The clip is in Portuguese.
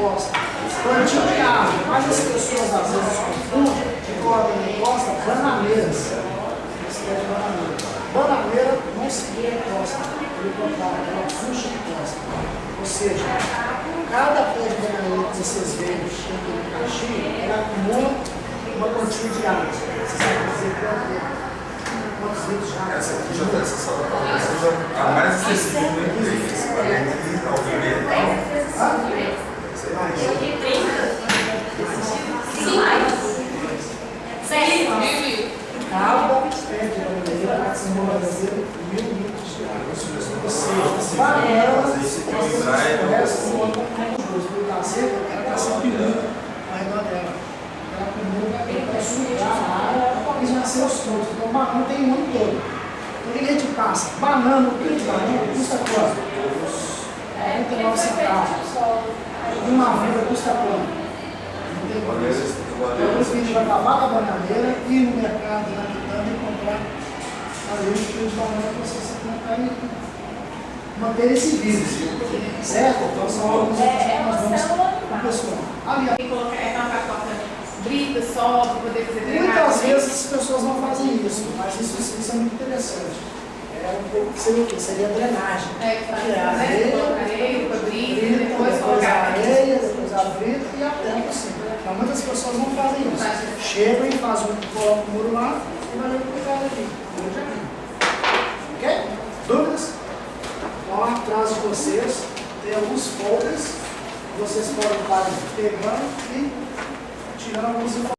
encosta. Plantio de árvore, mas as pessoas às vezes confundem que colocam em encosta bananeiras. Bananeira não segura a encosta, pelo contrário, ela puxa a encosta. Ou seja, cada pé de bananeira que vocês veem cheio de caixinha, ela acumula uma quantia de água. Vocês sabem dizer quantos litros de água? Essa aqui já está essa sala, talvez seja a mais acessível do inglês. Além de alvemetal. Sei lá, cada pé de bananeira acumula 1.000 litros de água. Ou seja, banana, nós temos uma componente seca, ela está sempre muito ao redor dela. Ela acumula para sujar a área e nascer os frutos. Então, banana tem o ano todo. Então, ninguém te passa. Banana, o quilo de banana custa quanto? 49 centavos. Uma vida custa quanto? Não tem preço. Então, a gente vai acabar com a bananeira, ir no mercado, na quitanda e comprar ali um quilo de banana para você plantar e manter esse vírus. Certo? Então, são alguns itens que nós vamos com o pessoal. Aliás, brita, sol, para poder fazer drenagem. muitas vezes as pessoas não fazem isso, mas isso é muito interessante. É um pouco que seria o quê? Seria a drenagem. Tirar areia, brita, depois a colocar areia, depois a brita e a tampa assim. Então muitas pessoas não fazem isso. Chegam e fazem colocam o muro lá e vai colocar ali. Ok? Dúvidas? Então atrás de vocês tem alguns folders que vocês podem estar pegando e tirando alguns informações.